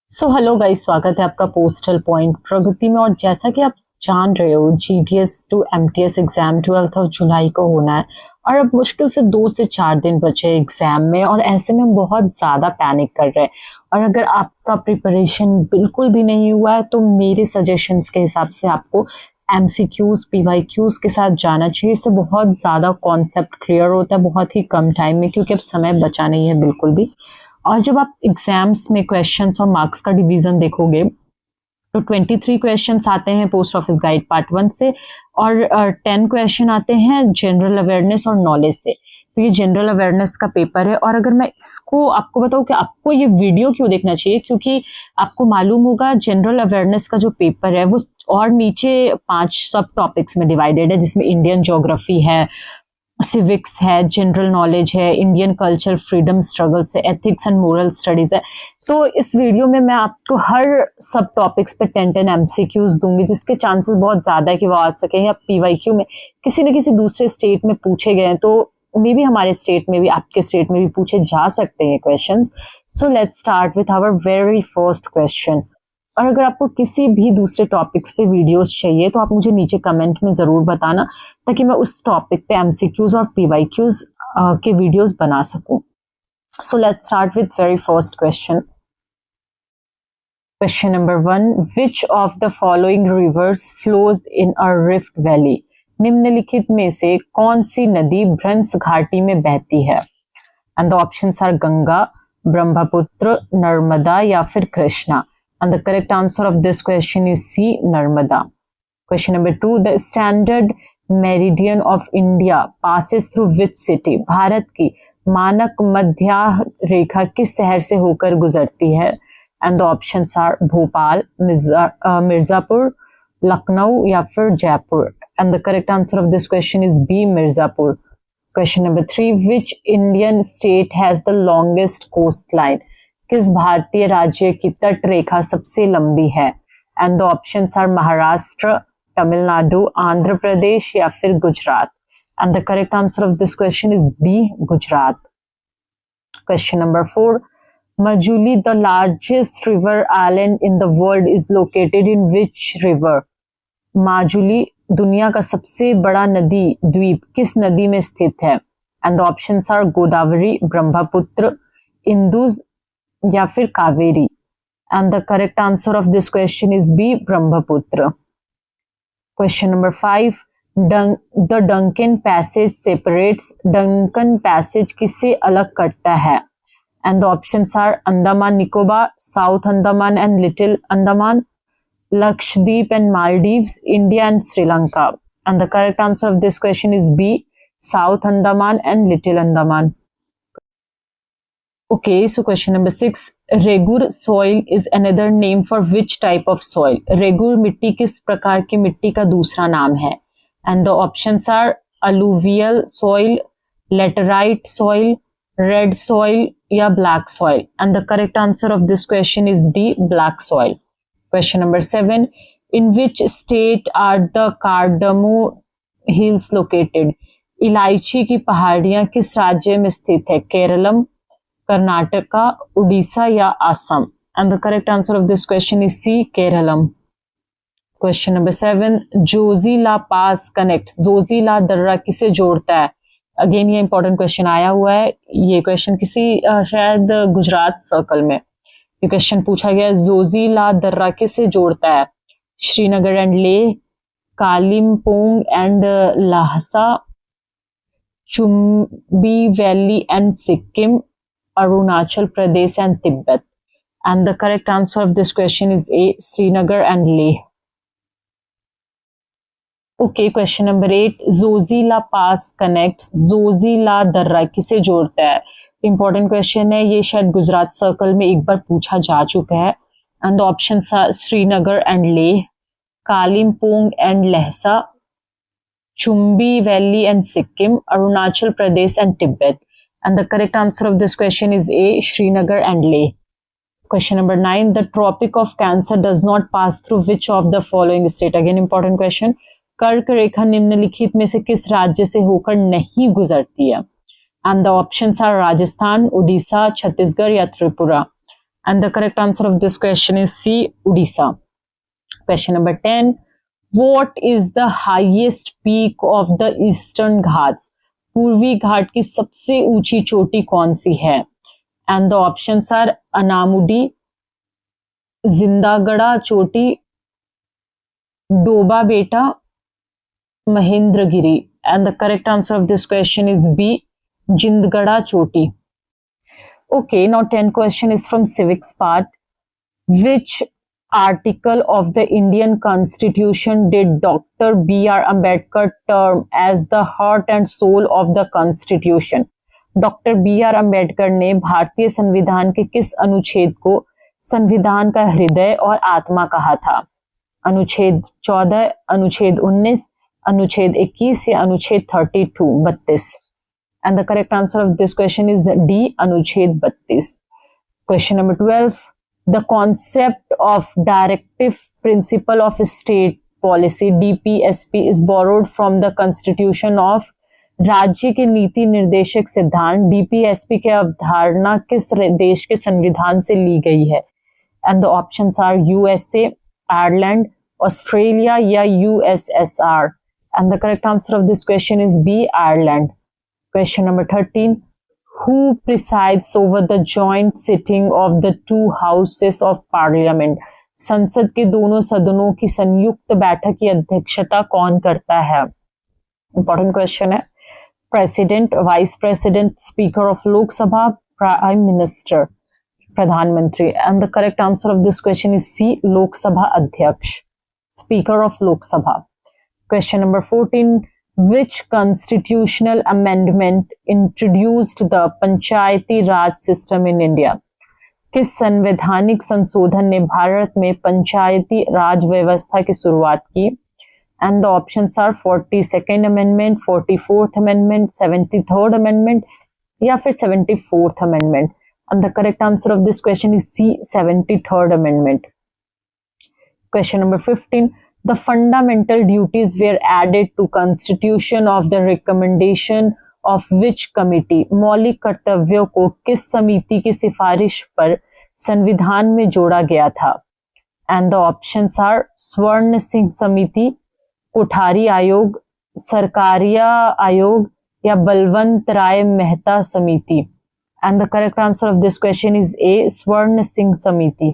Hello guys, स्वागत है आपका पोस्टल पॉइंट प्रगति में। और जैसा कि आप जान रहे हो, जीडीएस टू एमटीएस एग्जाम 12 जुलाई को होना है और अब मुश्किल से 2 से 4 दिन बचे एग्जाम में। और ऐसे में हम बहुत ज्यादा पैनिक कर रहे हैं। और अगर आपका प्रिपरेशन बिल्कुल भी नहीं हुआ है तो मेरे सजेशंस के हिसाब से आपको एमसीक्यूज पीवाईक्यूज के साथ जाना चाहिए। इससे बहुत ज्यादा कॉन्सेप्ट क्लियर होता है बहुत ही कम टाइम में, क्योंकि अब समय बचा नहीं है बिल्कुल भी। और जब आप एग्जाम्स में क्वेश्चंस और मार्क्स का डिवीजन देखोगे तो 23 क्वेश्चंस आते हैं पोस्ट ऑफिस गाइड पार्ट 1 से, और 10 क्वेश्चन आते हैं जनरल अवेयरनेस और नॉलेज से। तो ये जनरल अवेयरनेस का पेपर है। और अगर मैं इसको आपको बताऊं कि आपको ये वीडियो क्यों देखना चाहिए, क्योंकि आपको मालूम होगा जनरल अवेयरनेस का जो पेपर है वो और नीचे 5 सब टॉपिक्स में डिवाइडेड है, जिसमें इंडियन ज्योग्राफी है, सिविक्स है, जनरल नॉलेज है, इंडियन कल्चर, फ्रीडम स्ट्रगल्स है, एथिक्स एंड मोरल स्टडीज है। तो इस वीडियो में मैं आपको हर सब टॉपिक्स पे 10 एमसीक्यूज दूंगी, जिसके चांसेस बहुत ज्यादा है कि वो आ सके, या पीवाईक्यू में किसी न किसी दूसरे स्टेट में पूछे गए हैं तो मे बी हमारे स्टेट में भी, आपके स्टेट में भी पूछे जा सकते हैं questions. So let's start with our very first question. और अगर आपको किसी भी दूसरे टॉपिक्स पे वीडियोस चाहिए तो आप मुझे नीचे कमेंट में जरूर बताना, ताकि मैं उस टॉपिक पे एमसीक्यूज और पीवाईक्यूज के वीडियोस बना सकूं। सो let's start with very first question. Question number 1, which of the following rivers flows in a rift valley? निम्नलिखित में से कौन सी नदी भ्रंश घाटी में बहती है? And the options are Ganga, Brahmaputra, Narmada या फिर Krishna. And the correct answer of this question is C, Narmada. Question number 2, the standard meridian of India passes through which city? Bharat की मानक मध्य रेखा किस शहर से होकर गुजरती है? And the options are Bhopal, Mirzapur, Lucknow या फिर Jaipur. And the correct answer of this question is B, Mirzapur. Question number 3, which Indian state has the longest coastline? किस भारतीय राज्य की तट रेखा सबसे लंबी है? And the options are Maharashtra, Tamil Nadu, Andhra Pradesh या फिर Gujarat. And the correct answer of this question is B, Gujarat. Question number 4, Majuli the largest river island in the world is located in which river? Majuli दुनिया का सबसे बड़ा नदी द्वीप किस नदी में स्थित है? And the options are Godavari, Brahmaputra, Indus या फिर Kaveri. And the correct answer of this question is B, Brahmaputra. Question number 5, the Duncan passage separates? Duncan passage किससे अलग करता है? And the options are Andaman Nicobar, south Andaman and little Andaman, Lakshadweep and Maldives, India and Sri Lanka. And the correct answer of this question is B, south Andaman and little Andaman. Okay, so question number 6, regur soil is another name for which type of soil? Regur मिट्टी किस प्रकार की मिट्टी का दूसरा नाम है? And the options are alluvial soil, laterite soil, red soil या black soil. And the correct answer of this question is D, black soil. Question number 7, in which state are the Cardamom hills located? इलायची की पहाड़ियां किस राज्य में स्थित है? केरलम, कर्नाटका, उड़ीसा या Assam. And the correct answer of this question is C, Keralam. Question number 7, Zojila pass connect? Zojila दर्रा किसे जोड़ता है? अगेन ये इंपॉर्टेंट क्वेश्चन आया हुआ है। ये क्वेश्चन किसी शायद गुजरात सर्कल में ये क्वेश्चन पूछा गया। जोजिला दर्रा किसे जोड़ता है? Srinagar and Leh, Kalimpong and Lhasa, Chumbi valley and Sikkim, Arunachal Pradesh and Tibet. And the correct answer of this question is A, Srinagar and Leh. Okay, question number 8, Zojila Pass connects? Zojila दर्रा किसे जोड़ता है? Important question है ये, शायद गुजरात सर्कल में एक बार पूछा जा चुका है। And the options are Srinagar and Leh, Kalimpong and Lhasa, Chumbi Valley and Sikkim, Arunachal Pradesh and Tibet. And the correct answer of this question is A, Srinagar and Leh. Question number 9, the Tropic of Cancer does not pass through which of the following state? Again important question. कर्क रेखा निम्नलिखित में से किस राज्य से होकर नहीं गुजरती है? And the options are Rajasthan, Orissa, Chhattisgarh या Tripura. And the correct answer of this question is C, Odisha. Question number 10. What is the highest peak of the Eastern Ghats? पूर्वी घाट की सबसे ऊंची चोटी कौन सी है? And the options are Anamudi, जिंदागढ़ा चोटी, डोबा बेटा, Mahendragiri. And the correct answer of this question is B, Jindgada Choti. Okay, now 10 question is from civics part. Which article of the Indian Constitution did Dr. B.R. Ambedkar term as the heart and soul of the Constitution? Doctor B R Ambedkar ने भारतीय संविधान के किस अनुच्छेद को संविधान का हृदय और आत्मा कहा था? अनुच्छेद 14, अनुच्छेद 19, अनुच्छेद 21 या अनुच्छेद 32. And the correct answer of this question is D, अनुच्छेद 32. Question number 12. The concept of directive principle of state policy DPSP is borrowed from the constitution of. राज्य के नीति निर्देशक सिद्धांत डीपीएसपी के अवधारणा किस देश के संविधान से ली गई है? And the options are USA, Ireland, Australia या USSR. And the correct answer of this question is B, Ireland. Question number 13. Who presides over the joint sitting of the two houses of parliament? संसद के दोनों सदनों की संयुक्त बैठक की अध्यक्षता कौन करता है? इंपॉर्टेंट क्वेश्चन है. President, vice president, speaker of Lok Sabha, prime minister, प्रधानमंत्री. And the correct answer of this question is C, Lok Sabha अध्यक्ष, speaker of Lok Sabha. Question number 14. Which constitutional amendment introduced the Panchayati Raj system in India? किस संवैधानिक संशोधन ने भारत में पंचायती राज व्यवस्था की शुरुआत की? And the options are 42nd Amendment, 44th Amendment, 73rd Amendment या फिर 74th Amendment. And the correct answer of this question is C, 73rd Amendment. Question number 15. The fundamental duties were added to constitution of the recommendation of which committee? मौलिक कर्तव्यों को किस समिति की सिफारिश पर संविधान में जोड़ा गया था? And the options are स्वर्ण सिंह समिति, कोठारी आयोग, सरकारिया आयोग या बलवंत राय मेहता समिति. And the correct answer of this question is A, स्वर्ण सिंह समिति.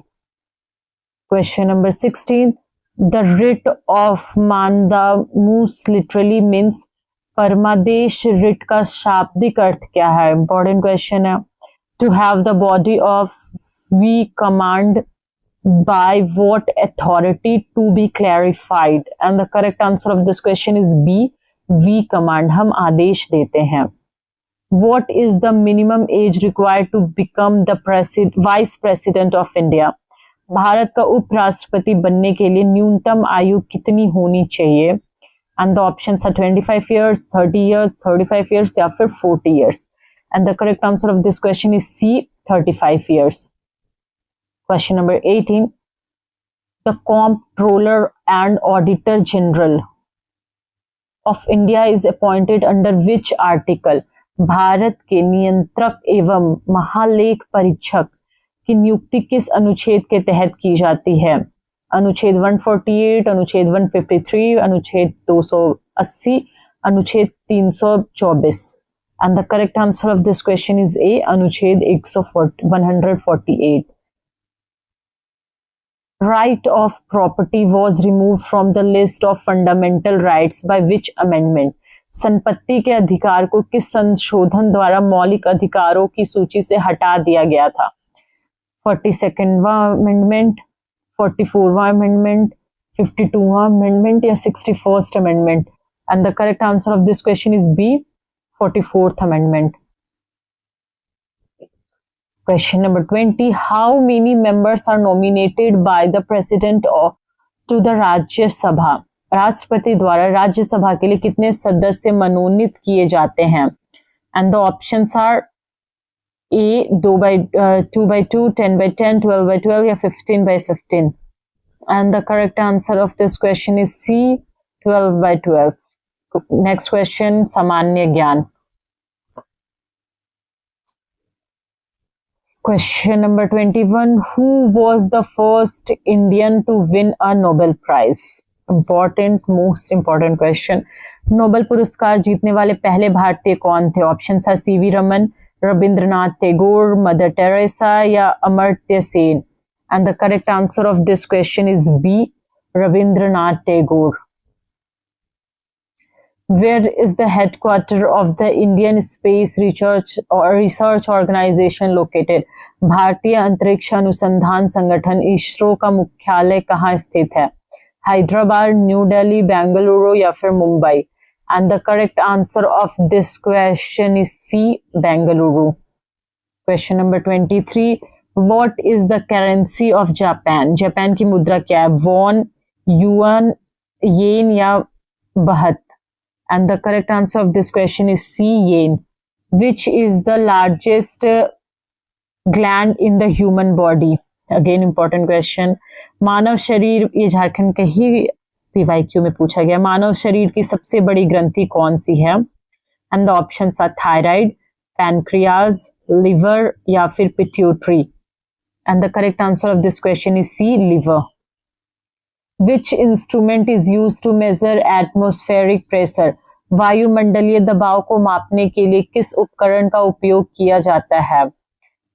Question number 16. The writ of mandamus literally means परमादेश writ का शाब्दिक अर्थ क्या है? इंपॉर्टेंट क्वेश्चन है. To have the body of we command by what authority to be clarified. And the correct answer of this question is B, we command. हम आदेश देते हैं. What is the minimum age required to become the vice president of India? Bharat का उपराष्ट्रपति बनने के लिए न्यूनतम आयु कितनी होनी चाहिए? And the options are 25 years, 30 years, 35 years या फिर 40 years. And the correct answer of this question is C, 35 years. Question number 18. The Comptroller and Auditor General of India is appointed under which article? Bharat के नियंत्रक एवं महालेख परीक्षक की नियुक्ति किस अनुच्छेद के तहत की जाती है? अनुच्छेद 148, अनुच्छेद 153, अनुच्छेद 280, अनुच्छेद 324. And the correct answer of this question is a, अनुच्छेद 148. Right of property was removed from the list of fundamental rights by which amendment? संपत्ति के अधिकार को किस संशोधन द्वारा मौलिक अधिकारों की सूची से हटा दिया गया था? 42nd अमेंडमेंट, 44वां अमेंडमेंट, 52वां अमेंडमेंट या 61st amendment? And the correct answer of this question is B, 44th amendment. Question number 20. How many members are nominated by the president to the Rajya Sabha? राष्ट्रपति द्वारा राज्यसभा के लिए कितने सदस्य मनोनीत किए जाते हैं? And the options are A, 2/2, 10/10, 12/12 या 15/15. And the correct answer of this question is C, 12/12. Next question, सामान्य ज्ञान. Question number 21. Who was the first Indian to win a Nobel Prize? Most important question. Nobel पुरस्कार जीतने वाले पहले भारतीय कौन थे? ऑप्शन है C V Raman, Rabindranath Tagore, Mother Teresa या Amartya Sen. And the correct answer of this question is B, Rabindranath Tagore. Where is the headquarter of the Indian Space Research Organization located? भारतीय अंतरिक्ष अनुसंधान संगठन इसरो का मुख्यालय कहाँ स्थित है? हैदराबाद, न्यू दिल्ली, बेंगलुरु या फिर Mumbai? And the correct answer of this question is C, Bengaluru. Question number 23. What is the currency of Japan? Japan की मुद्रा क्या है? वॉन, युआन, येन या बहत? And the correct answer of this question is C, yen. Which is the largest gland in the human body? Again important question. मानव शरीर, ये झारखंड के ही PYQ में पूछा गया. मानव शरीर की सबसे बड़ी ग्रंथि कौन सी है? And the options are thyroid, pancreas, liver या फिर pituitary. And the correct answer of this question is C, liver. Which instrument is used to measure atmospheric pressure? वायुमंडलीय दबाव को मापने के लिए किस उपकरण का उपयोग किया जाता है?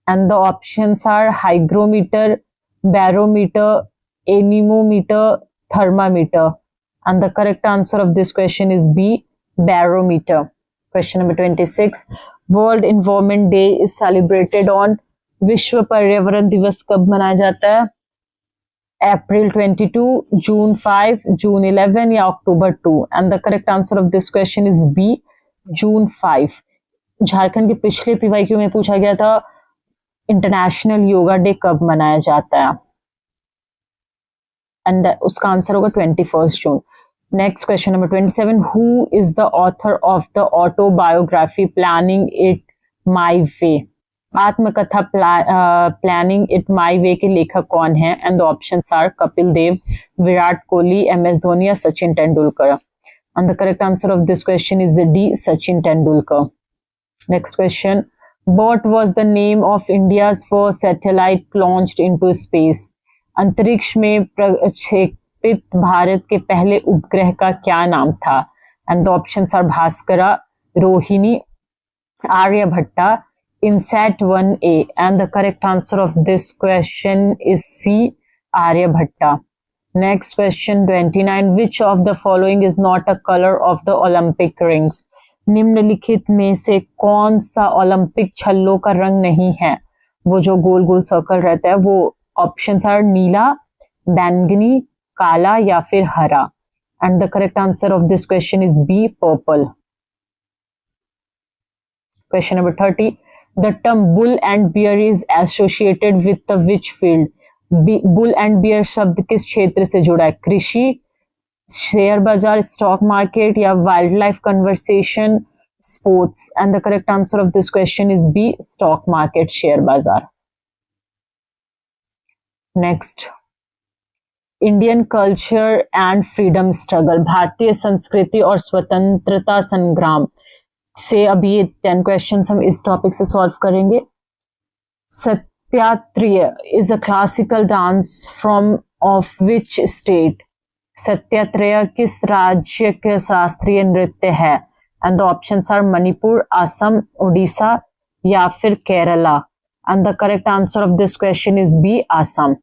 And the options are hygrometer, barometer, anemometer, thermometer. And the correct answer of this question is B, barometer. Question number 26. World Environment Day is celebrated on. विश्व पर्यावरण दिवस कब मनाया जाता है? April 22, June 5, June 11 या October 2? And the correct answer of this question is B, June 5. Jharkhand के पिछले PYQ में पूछा गया था इंटरनेशनल योगा डे कब मनाया जाता है, एंड उसका आंसर होगा 21 जून. Next question number 27. Who is the author of the autobiography planning it my way? आत्मकथा प्लानिंग इट माई वे के लेखक कौन है? And the options are Kapil Dev, Virat Kohli, MS Dhoni या Sachin Tendulkar. And the correct answer of this question is D, Sachin Tendulkar. Next question. What was the name of India's first satellite launched into space? अंतरिक्ष में प्रक्षेपित भारत के पहले उपग्रह का क्या नाम था? And the options are Bhaskara, Rohini, Aryabhata, INSAT-1A. And the correct answer of this question is C, Aryabhatta. Next question 29. Which of the following is not a color of the Olympic rings? निम्नलिखित में से कौन सा ओलंपिक छल्लों का रंग नहीं है? वो जो गोल गोल सर्कल रहता है वो ऑप्शंस आर नीला, बैंगनी, काला या फिर हरा. And the correct answer of this question is B, purple. Question number 30. The term bull and bear is associated with the which field? bull and bear शब्द किस क्षेत्र से जुड़ा है? कृषि, शेयर बाजार, स्टॉक मार्केट या wildlife conversation, sports? And the correct answer of this question is B, stock market, share बाजार. Next. Indian culture and freedom struggle. भारतीय संस्कृति और स्वतंत्रता संग्राम से अभी ये 10 क्वेश्चंस हम इस टॉपिक से सॉल्व करेंगे. Sattriya is a classical dance from of which state? Sattriya किस राज्य के शास्त्रीय नृत्य है? And the options are Manipur, Assam, Orissa या फिर Kerala. And the correct answer of this question is B, Assam.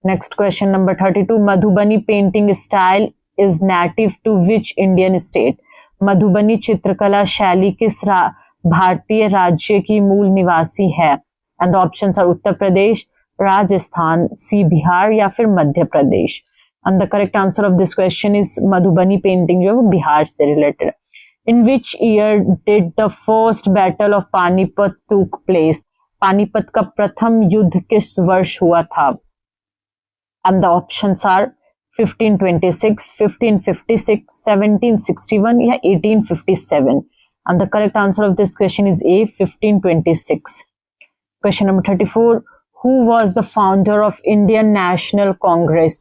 Next question number 32. Madhubani painting style is native to which Indian state? Madhubani चित्रकला शैली किस भारतीय राज्य की मूल निवासी है? And the options are Uttar Pradesh, Rajasthan, सी बिहार या फिर Madhya Pradesh. And the correct answer of this question is Madhubani painting जो बिहार से related. In which year did the first battle of Panipat took place? Panipat का प्रथम युद्ध किस वर्ष हुआ था? एंड द ऑप्शंस आर 1526, 1556, 1761 या 1857. And the correct answer of this question is A, 1526. Question number 34. Who was the founder of Indian National Congress?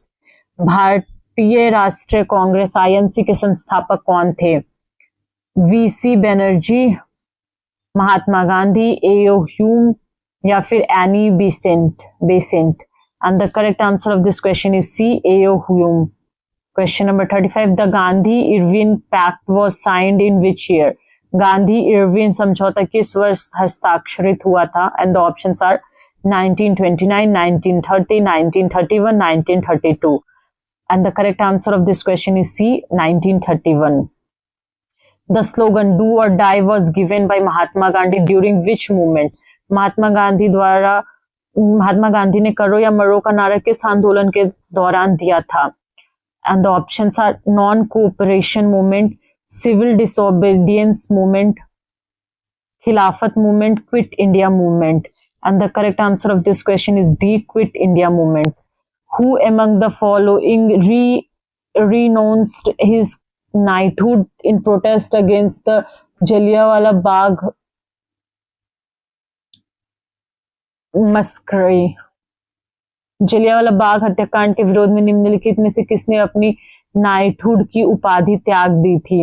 भारतीय राष्ट्रीय कांग्रेस INC के संस्थापक कौन थे? VC Banerjee, Mahatma Gandhi, A.O. Hume, या फिर Annie Besant? And the correct answer of this question is C, AO Hume. Question number 35, the Gandhi Irwin pact was signed in which year? Gandhi Irwin समझौता किस वर्ष हस्ताक्षरित हुआ था? एंड द ऑप्शंस आर 1929, 1930, 1931, 1932. And the correct answer of this question is C, 1931. The slogan "Do or Die" was given by Mahatma Gandhi during which movement? Mahatma Gandhi ने करो या मरो का नारा किस आंदोलन के दौरान दिया था? And the options are non-cooperation movement, civil disobedience movement, Khilafat movement, Quit India movement. And the correct answer of this question is D, Quit India movement. Who among the following renounced his knighthood in protest against the Jallianwala Bagh massacre? Jallianwala Bagh हत्याकांड के विरोध में निम्नलिखित में से किसने अपनी knighthood की उपाधि त्याग दी थी?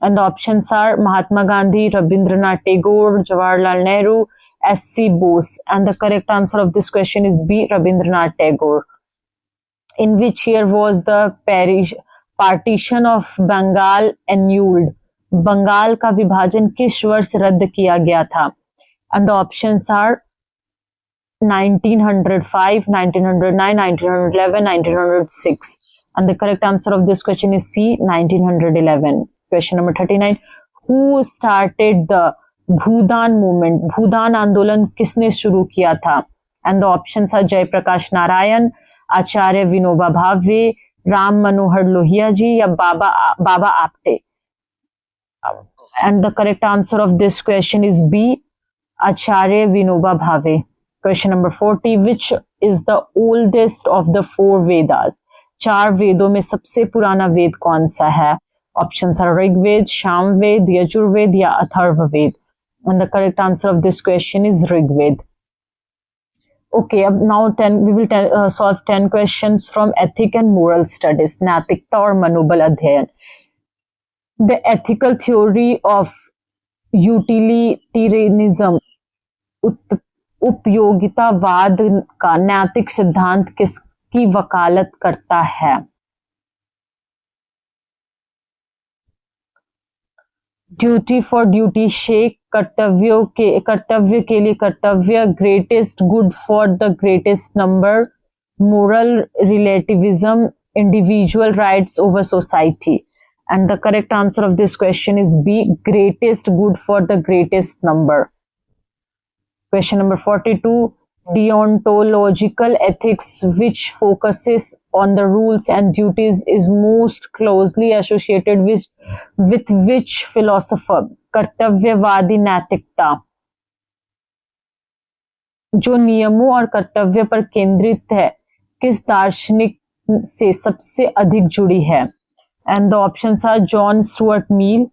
And the options are Mahatma Gandhi, Rabindranath Tagore, Jawaharlal Nehru, SC. Bose. And the correct answer of this question is B, Rabindranath Tagore. In which year was the partition of Bengal annulled? Bengal का विभाजन किस वर्ष रद्द किया गया था? And the options are 1905, 1909, 1911, 1906. And the correct answer of this question is C, 1911. Question number 39. Who started the Bhoodan movement? भूदान आंदोलन किसने शुरू किया था? And the options are Jayaprakash Narayan, आचार्य विनोबा भावे, राम मनोहर लोहिया जी या बाबा Apte. And the correct answer of this question is B, Acharya Vinoba Bhave. Question number 40, which is the oldest of the four Vedas? चार वेदों में सबसे पुराना वेद कौन सा है? Options are ऋग्वेद, सामवेद, यजुर्वेद या Atharvaveda. And the correct answer of this question is Rigveda. Okay, now we will solve 10 questions from ethic and moral studies, नैतिकता और मनोबल अध्ययन. The ethical theory of utilitarianism, उपयोगितावाद का नैतिक सिद्धांत किसकी वकालत करता है? ड्यूटी फॉर ड्यूटी शेक, कर्तव्य के लिए कर्तव्य, greatest good for the greatest number, moral relativism, individual rights over society. And the correct answer of this question is B, greatest good for the greatest number. Question number 42, deontological ethics, which focuses on the rules and duties, is most closely associated with which philosopher? कर्तव्यवादी नैतिकता, जो नियमों और कर्तव्य पर केंद्रित है, किस दार्शनिक से सबसे अधिक जुड़ी है? And the options are John Stuart Mill,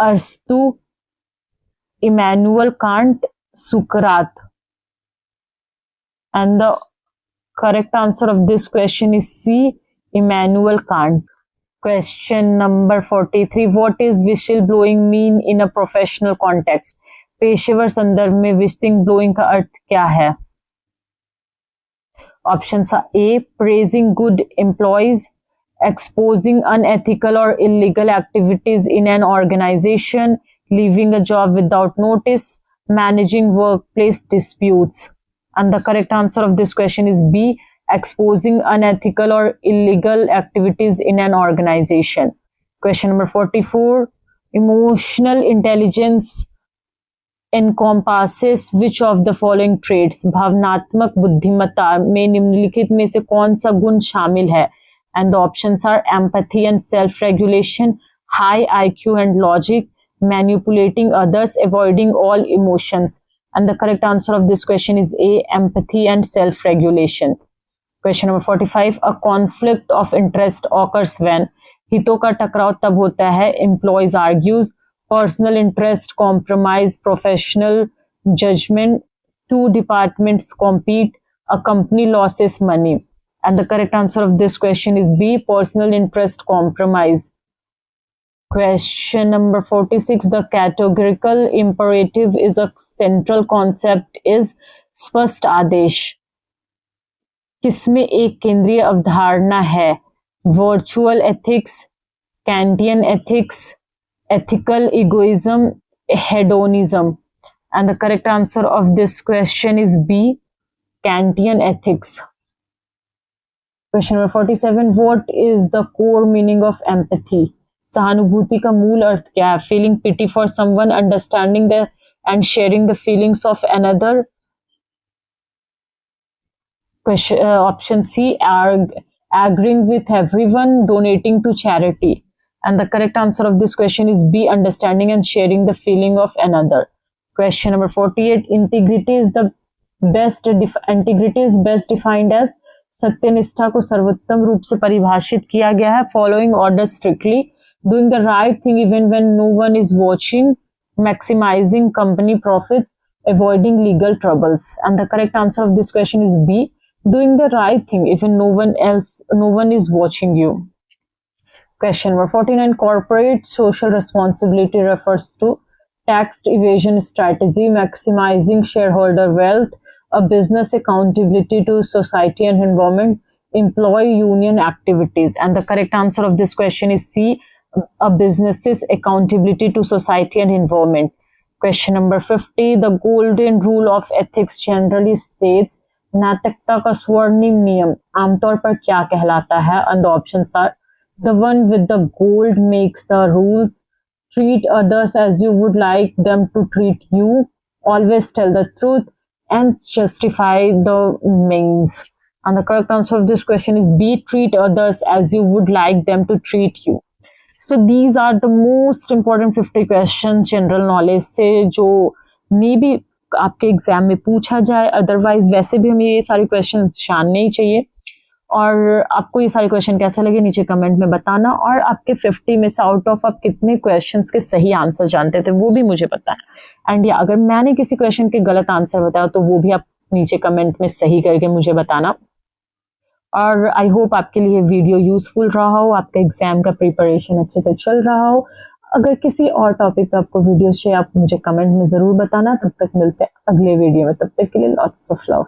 अरस्तु, Immanuel Kant, Sukrat. And the correct answer of this question is C, Immanuel Kant. Question number 43, what is whistleblowing mean in a professional context? पेशेवर संदर्भ में whistling blowing का अर्थ क्या है? Options are A, praising good employees, exposing unethical or illegal activities in an organization, leaving a job without notice, managing workplace disputes. And the correct answer of this question is B, exposing unethical or illegal activities in an organization. Question number 44, emotional intelligence encompasses which of the following traits? भावनात्मक बुद्धिमत्ता में निम्नलिखित में से कौन सा गुण शामिल है? And the options are empathy and self-regulation, high IQ and logic, manipulating others, avoiding all emotions. And the correct answer of this question is A, empathy and self-regulation. Question number 45, a conflict of interest occurs when? हितों का टकराव तब होता है, employees argues, personal interest compromise professional judgment, two departments compete, a company loses money. And the correct answer of this question is B, personal interest compromise. Question number 46. The categorical imperative is a central concept is स्पष्ट आदेश किसमें एक केंद्रीय अवधारणा है? Virtual ethics, Kantian ethics, ethical egoism, hedonism. And the correct answer of this question is B, Kantian ethics. Question number 47. What is the core meaning of empathy? सहानुभूति का मूल अर्थ क्या है? Feeling pity for someone, understanding the and sharing the feelings of another. Question, option C, agreeing with everyone, donating to charity. And the correct answer of this question is B, understanding and sharing the feeling of another. Question number 48. Integrity is best defined as सत्यनिष्ठा को सर्वोत्तम रूप से परिभाषित किया गया है. Following orders strictly, doing the right thing even when no one is watching, maximizing company profits, avoiding legal troubles. And the correct answer of this question is B, doing the right thing even no one is watching you. Question number 49. Corporate social responsibility refers to tax evasion strategy, maximizing shareholder wealth, a business accountability to society and environment, employee union activities. And the correct answer of this question is C, a business's accountability to society and environment. Question number 50. The golden rule of ethics generally states नैतिकता का स्वर्णिम नियम आमतौर पर क्या कहलाता है? And the options are the one with the gold makes the rules, treat others as you would like them to treat you, always tell the truth, and justify the means. And the correct answer of this question is B, treat others as you would like them to treat you. So these are the most important 50 questions general knowledge से जो maybe आपके exam में पूछा जाए, otherwise वैसे भी हमें ये सारे क्वेश्चंस जानने ही चाहिए. और आपको ये सारे क्वेश्चन कैसे लगे नीचे कमेंट में बताना, और आपके 50 में से आउट ऑफ आप कितने क्वेश्चंस के सही आंसर जानते थे वो भी मुझे बताना. एंड या अगर मैंने किसी क्वेश्चन के गलत आंसर बताया तो वो भी आप नीचे कमेंट में सही करके मुझे बताना. और आई होप आपके लिए वीडियो यूजफुल रहा हो, आपका एग्जाम का प्रिपरेशन अच्छे से चल रहा हो. अगर किसी और टॉपिक पे आपको वीडियो चाहिए आप मुझे कमेंट में जरूर बताना. तब तक मिलते हैं अगले वीडियो में, तब तक के लिए लॉट्स ऑफ लव.